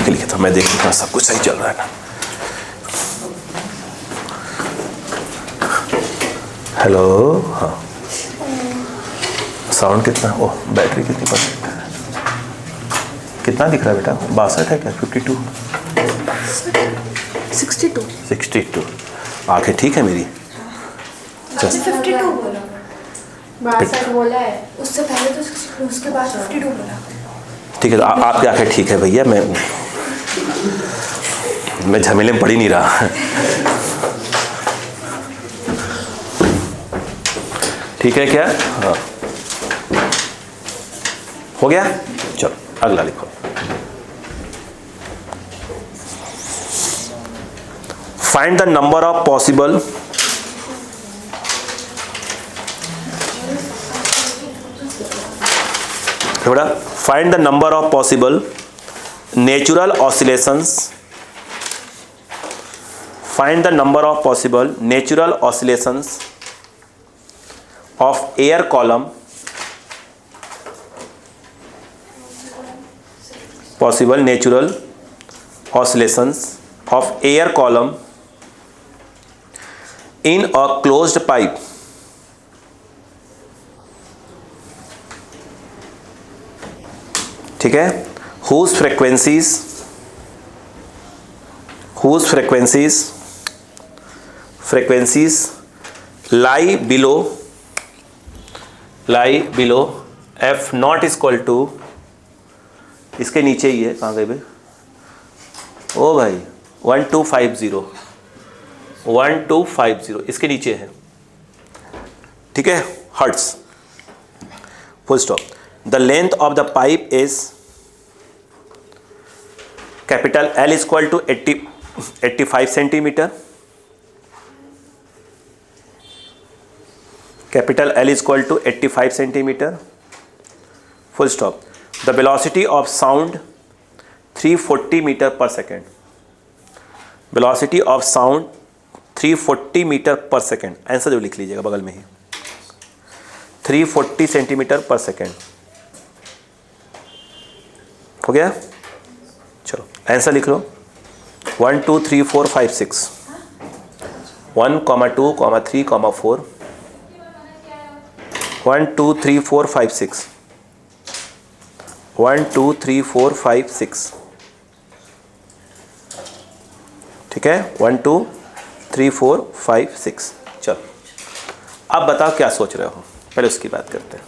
लिखे तो मैं देख लूँ सब कुछ सही चल रहा है ना। हेलो, हाँ साउंड कितना, ओह बैटरी कितनी परसेंट है, कितना दिख रहा है बेटा? 62 है क्या? 52 62 आंखें ठीक है मेरी? 52 बोला, 62 बोला है, उससे पहले तो 62, उसके बाद 52 बोला। ठीक है, तो आपकी आंखें ठीक है भैया, मैं झमेले में पड़ ही नहीं रहा। ठीक है क्या? हाँ हो गया, चलो अगला लिखो। Find the number of possible find the number of possible natural oscillations, find the number of possible natural oscillations of air column, possible natural oscillations of air column in a closed pipe ठीक है, whose frequencies lie below f not is equal to, इसके नीचे ही है, कहाँ गए भाई? ओ भाई 1250 इसके नीचे है, ठीक है, hertz, full stop. The length of the pipe is capital L is equal to 85 centimeter. Capital L is equal to 85 centimeter. Full stop. The velocity of sound 340 meter per second. Velocity of sound 340 meter per second. Answer जो लिख लीजिएगा बगल में ही, 340 centimetre पर second. हो गया, चलो answer लिख लो। 1 2 3 4 5 6 1 2 3 4 1 2 3 4 5 6 1 2 3 4 5 6 ठीक है, 1 2 3 4 5 6। चलो अब बताओ क्या सोच रहे हो, पहले उसकी बात करते हैं।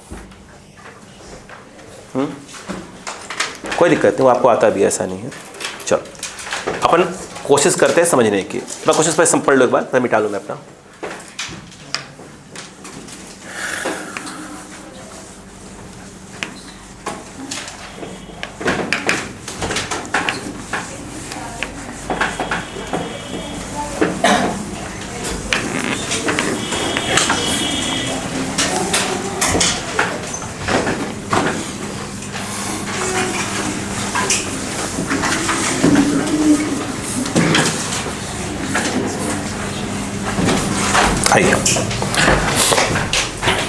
कोई दिक्कत नहीं, वो आपको आता भी, ऐसा नहीं है। चलो अपन कोशिश करते हैं समझने की। मैं कोशिश पर पढ़ लो एक बार, फिर मिटा लूँ मैं अपना।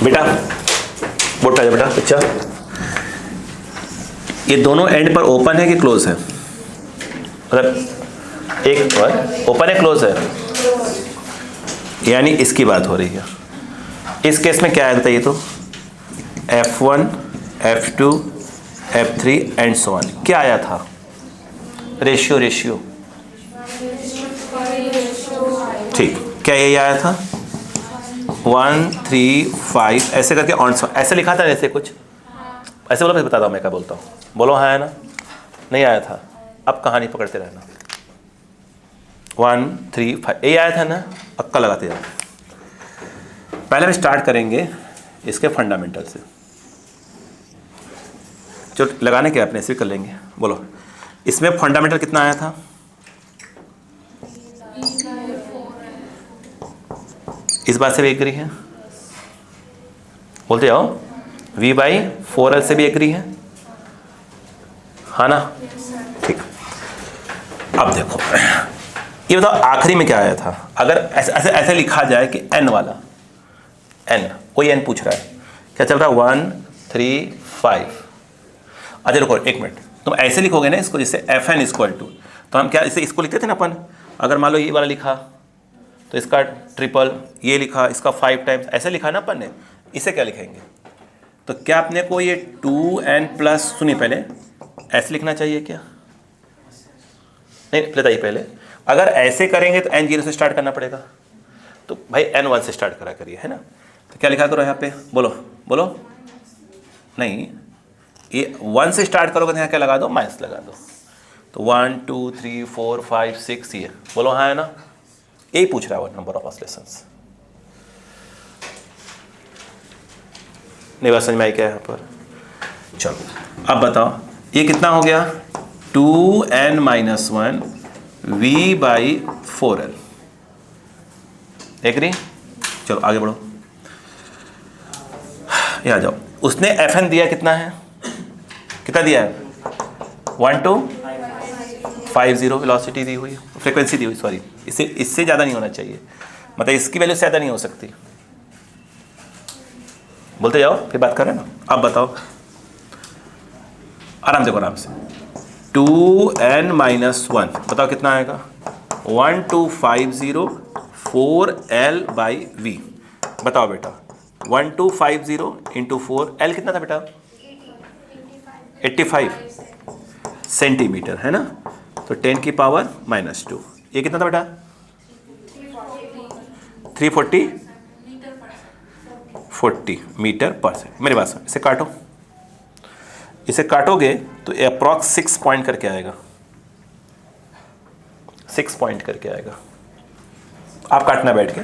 बेटा बोर्ड पे आ जा बेटा। अच्छा ये दोनों एंड पर ओपन है कि क्लोज है? मतलब एक पर ओपन है क्लोज है? यानी इसकी बात हो रही है। इस केस में क्या आया बताइए तो, F1, F2, F3 and so on. क्या आया था? रेशियो। ठीक, क्या यही आया था? 1, 3, 5 ऐसे करके ऑन ऐसे लिखा था जैसे कुछ ऐसे। बोलो मैं बताता हूँ मैं क्या बोलता हूँ। बोलो हाँ है ना? नहीं आया था। अब कहानी पकड़ते रहना। 1, 3, 5 यही आया था ना? पक्का लगाते जाओ। पहले हम स्टार्ट करेंगे इसके फंडामेंटल से। जो लगाने के अपने से कर लेंगे। बोलो इसमें फंडामेंटल कितना आया था? इस बात से भी एग्री है? बोलते जाओ। V/4L से भी एग्री है? हाँ ना? ठीक। अब देखो ये बताओ आखिरी में क्या आया था? अगर ऐसे लिखा जाए कि n वाला n, कोई n पूछ रहा है क्या चल रहा है? 1, 3, 5। अच्छा रुको एक मिनट, तुम ऐसे लिखोगे ना इसको जिससे Fn इक्वल टू, तो हम क्या इसे इसको लिखते थे ना अपन। अगर मान लो ये वाला लिखा तो इसका ट्रिपल, ये लिखा इसका 5 टाइम्स, ऐसे लिखा ना अपन ने। इसे क्या लिखेंगे? तो क्या अपने को ये 2n+, सुनिए पहले ऐसे लिखना चाहिए क्या? नहीं बताइए पहले। अगर ऐसे करेंगे तो n0 से स्टार्ट करना पड़ेगा, तो भाई n1 से स्टार्ट करा करिए, है ना? तो क्या लिखा करो यहाँ पे? बोलो नहीं, ये 1 से स्टार्ट करोगे तो यहाँ क्या लगा दो? माइनस लगा दो। तो 1, 2, 3, 4, 5, 6 ये। बोलो हाँ है ना? यही पूछ रहा है वो नंबर ऑफ ऑसिलेशंस। नहीं बात समझ में आई क्या यहाँ पर? चलो अब बताओ ये कितना हो गया? 2n-1 V/4L। एग्री? चलो आगे बढ़ो, ये आ जाओ। उसने Fn दिया कितना है? कितना दिया है? 1250 वेलोसिटी दी हुई, फ्रीक्वेंसी दी हुई, सॉरी इससे ज़्यादा नहीं होना चाहिए, मतलब इसकी वैल्यू से ज़्यादा नहीं हो सकती। बोलते जाओ फिर बात कर रहे हैं ना। अब बताओ आराम से, आराम से। 2n-1 बताओ कितना आएगा? 1250 4L/V। बताओ बेटा 1250 × 4L कितना था बेटा? 85 सेंटीमीटर, है ना? तो 10 की पावर -2, ये कितना था बेटा? 340 मीटर पर सेकेंड। मेरी बात सुन, इसे काटो। इसे काटोगे तो अप्रॉक्स 6 पॉइंट करके आएगा, 6 पॉइंट करके आएगा। आप काटना बैठ के,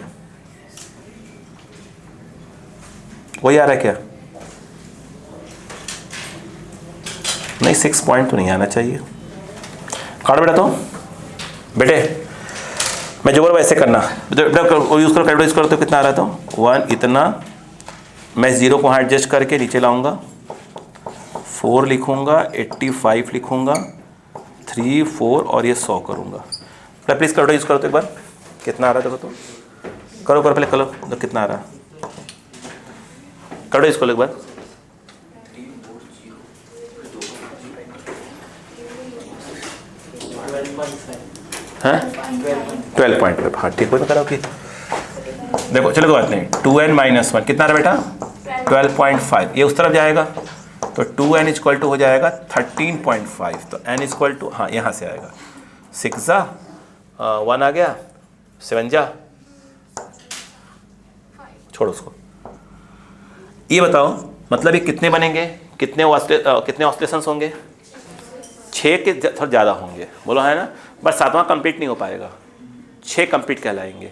वही आ रहा है क्या? नहीं 6 पॉइंट तो नहीं आना चाहिए। काटो बेटा। तो बेटे मैं जो बोल रहा ऐसे करना, यूज़ करो कैलकुलेट करो तो कितना आ रहा था? 1 इतना, मैं 0 को यहाँ एडजस्ट करके नीचे लाऊंगा, 4 लिखूंगा, 85 लिखूंगा, 3, 4 और ये 100 करूंगा। बेटा प्लीज़ कैलकुलेट यूज़ करो तो एक बार कितना आ रहा है देखो तो। करो पहले करो तो कितना आ रहा है? कैलकुलेट यूज़ करो एक बार। हाँ 12.5, हाँ ठीक है। कि देखो चलो कोई बात नहीं। 2n-1 कितना रहा बेटा? 12.5। ये उस तरफ जाएगा तो 2n इक्वल टू हो जाएगा 13.5। तो n इक्वल टू, हाँ यहाँ से आएगा 6 जा 1 आ गया, 7 जा, छोड़ो उसको। ये बताओ मतलब ये कितने बनेंगे? कितने ऑसिलेशंस होंगे? 6 के थोड़ा ज़्यादा होंगे। बोलो है ना? बस 7वां कंप्लीट नहीं हो पाएगा, 6 कंप्लीट कहलाएंगे।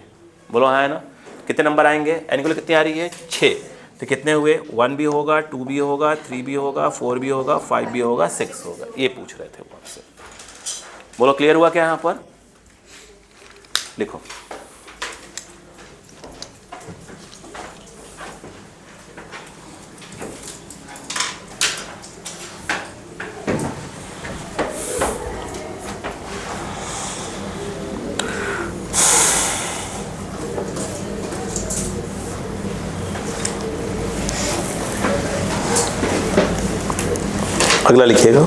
बोलो है ना? कितने नंबर आएंगे? एन की कितनी आ रही है? 6। तो कितने हुए? 1 भी होगा, 2 भी होगा, 3 भी होगा, 4 भी होगा, 5 भी होगा, 6 होगा। ये पूछ रहे थे वो आपसे। बोलो क्लियर हुआ क्या यहाँ पर? लिखो। अगला लिखिएगा।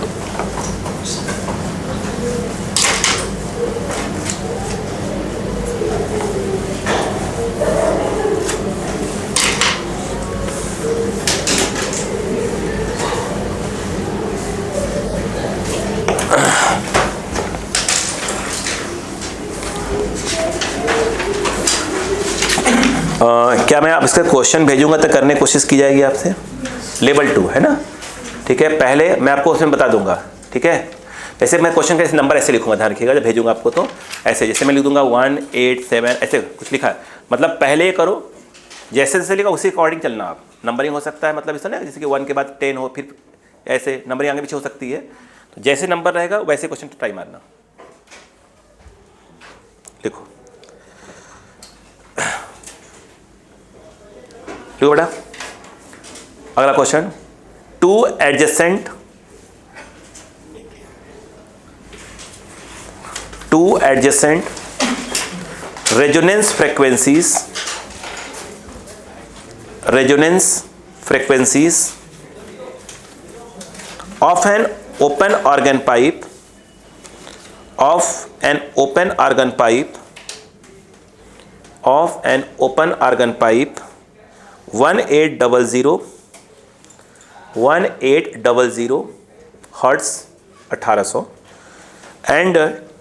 क्या मैं आप इसका क्वेश्चन भेजूंगा तो करने की कोशिश की जाएगी आपसे? लेवल 2 है ना, ठीक है। पहले मैं आपको उसमें बता दूंगा, ठीक है। वैसे मैं क्वेश्चन का ऐसे नंबर ऐसे लिखूंगा, ध्यान रखिएगा, जब भेजूंगा आपको तो ऐसे, जैसे मैं लिख दूंगा 1 8 7 ऐसे कुछ लिखा है, मतलब पहले ये करो जैसे जैसे लिखा उसी अकॉर्डिंग चलना। आप नंबरिंग हो सकता है, मतलब इसका ना, जैसे कि 1 के बाद 10 हो, फिर ऐसे नंबरिंग आगे पीछे हो सकती है, तो जैसे नंबर रहेगा वैसे क्वेश्चन ट्राई मारना। लिखो देखो बेटा, अगला question, 2 adjacent resonance frequencies of an open organ pipe 1800 hertz 1800 and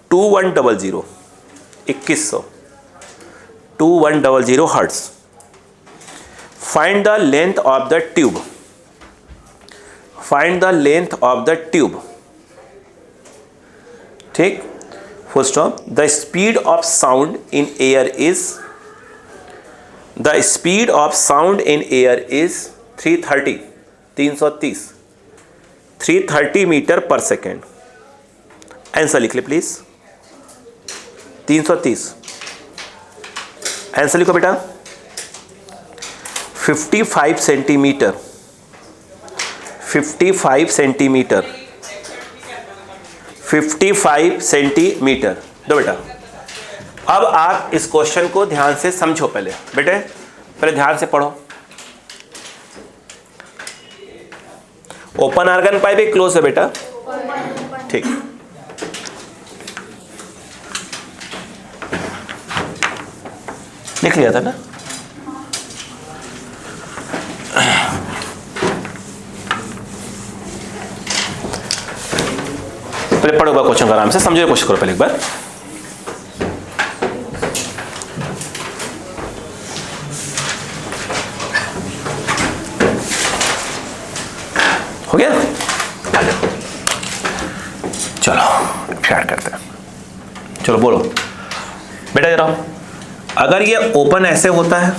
2100 2100 hertz. Find the length of the tube. ठीक, full stop. The speed of sound in air is 330 metre पर second. Answer लिख ले please, 330। Answer लिखो बेटा, 55 centimetre 55 centimetre. दो बेटा, अब आप इस क्वेश्चन को ध्यान से समझो। पहले बेटे, पहले ध्यान से पढ़ो। ओपन आर्गन पाइप एक क्लोज है बेटा, ठीक। लिख लिया था ना? पहले पढ़ो क्वेश्चन को आराम से समझो, कोशिश करो पहले एक बार। हो गया? चलो स्टार्ट करते हैं। चलो बोलो बेटा जरा, अगर ये ओपन ऐसे होता है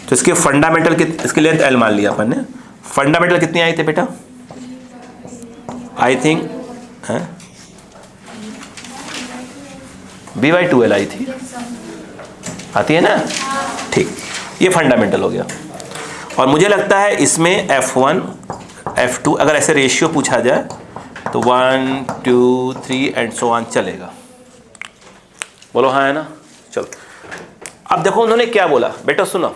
तो इसकी फंडामेंटल इसकी लेंथ एल मान लिया अपन ने। फंडामेंटल कितनी आई थी बेटा? आई थिंक B/2L आई थी, आती है ना? ठीक, ये फंडामेंटल हो गया। और मुझे लगता है इसमें F1 F2 अगर ऐसे रेशियो पूछा जाए तो 1 2 3 एंड सो ऑन चलेगा। बोलो हाँ है ना? चलो अब देखो उन्होंने क्या बोला बेटा, सुनो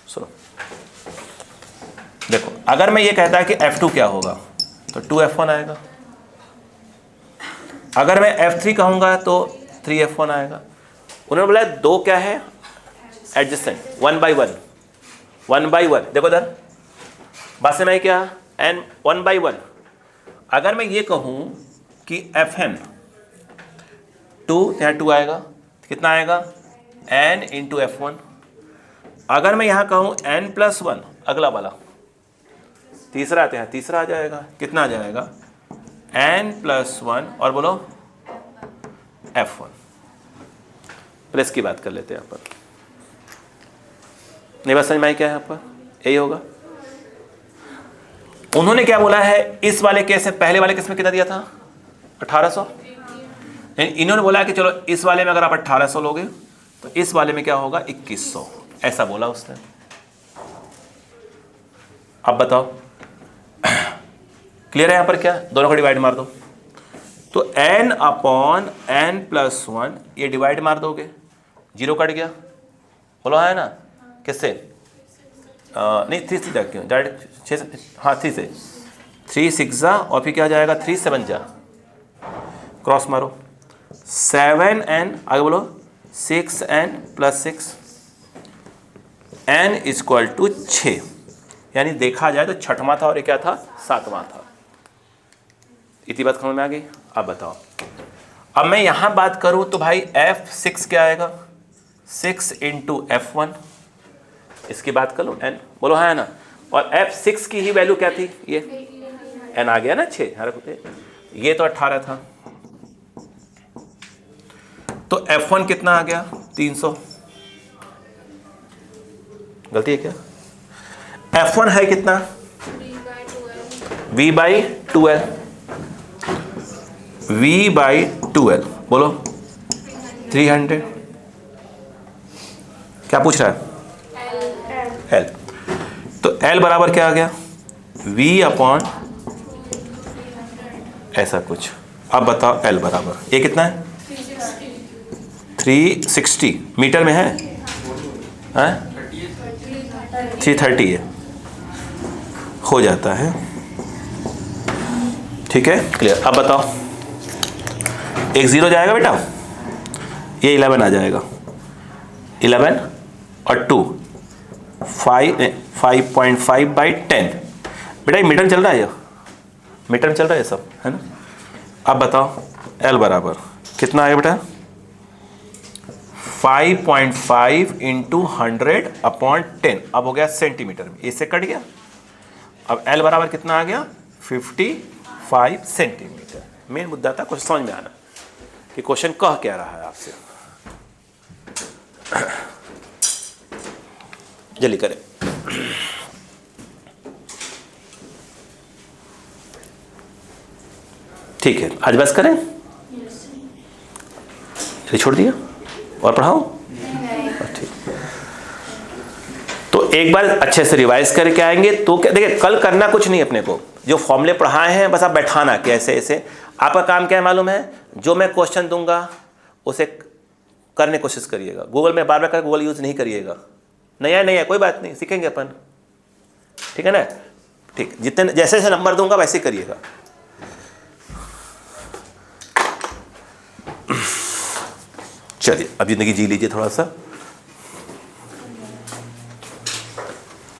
सुनो। देखो अगर मैं ये कहता है कि F2 क्या होगा तो 2F1 आएगा। अगर मैं F3 कहूंगा तो 3F1 आएगा। उन्होंने बोला दो क्या है एडजस्टेंट, 1/1 देखो इधर बात से मैं क्या n 1/1। अगर मैं ये कहूं कि Fn 2, यहाँ 2 आएगा, कितना आएगा n × F1। अगर मैं यहाँ कहूँ n+1 अगला वाला तीसरा आते हैं, तीसरा आ जाएगा, कितना आ जाएगा n+1 और बोलो F1। प्लस की बात कर लेते हैं यहाँ पर, नहीं बात समझ में आई क्या है यहाँ पर? यही होगा। उन्होंने क्या बोला है इस वाले केस में, पहले वाले केस में कितना दिया था 1800। इन्होंने बोला कि चलो इस वाले में अगर आप 1800 लोगे तो इस वाले में क्या होगा 2100, ऐसा बोला उसने। अब बताओ क्लियर है यहाँ पर? क्या दोनों को डिवाइड मार दो तो n/n+1 ये डिवाइड मार दोगे, 0 कट गया। बोलो है ना? किससे? नहीं 3 से जा क्यों डायरेक्ट 6 से, हाँ 3 से, 3 6 जा और फिर क्या जाएगा 3 7 जा, क्रॉस मारो 7n, आगे बोलो 6n+6 n = 6, यानी देखा जाए तो छठवां था और ये क्या था 7वां था। इतनी बात समझ में आ गई? अब बताओ, अब मैं यहां बात करूं तो भाई F6 क्या आएगा 6 इंटू F1, इसकी बात कर लो n, बोलो हाँ है ना। और F6 की ही वैल्यू क्या थी, ये n आ गया ना 6, ये तो 18 था। तो F1 कितना आ गया 300, गलती है क्या? F1 है कितना, V/12, V/12 बोलो 300। क्या पूछ रहा है, L। तो L बराबर क्या आ गया, V/, ऐसा कुछ। अब बताओ L बराबर, ये कितना है 360 मीटर में है, 330 है, हो जाता है। ठीक है, क्लियर। अब बताओ, एक 0 जाएगा बेटा, ये 11 आ जाएगा, 11 और 2 5.5/10। बेटा ये मीटर चल रहा है, ये मीटर में चल रहा है सब, है ना। अब बताओ L बराबर कितना आएगा बेटा, 5.5 इंटू 100/10। अब हो गया सेंटीमीटर में, इससे कट गया। अब L बराबर कितना आ गया, 55 सेंटीमीटर। मेन मुद्दा था कुछ समझ में आना कि क्वेश्चन कह क्या रहा है आपसे। जल्दी करें। ठीक है, आज बस करें, छोड़ दिया और पढ़ाओ। ठीक, तो एक बार अच्छे से रिवाइज करके आएंगे तो क्या, देखिए कल करना कुछ नहीं, अपने को जो फॉर्मूले पढ़ाए हैं बस आप बैठाना कि ऐसे ऐसे। आपका काम क्या है मालूम है, जो मैं क्वेश्चन दूंगा उसे करने की कोशिश करिएगा। गूगल में बार बार कर गूगल यूज नहीं करिएगा, नहीं है कोई बात नहीं, सीखेंगे अपन, ठीक है ना। ठीक, जितने जैसे जैसे नंबर दूंगा वैसे ही करिएगा। चलिए अब जिंदगी जी लीजिए थोड़ा सा।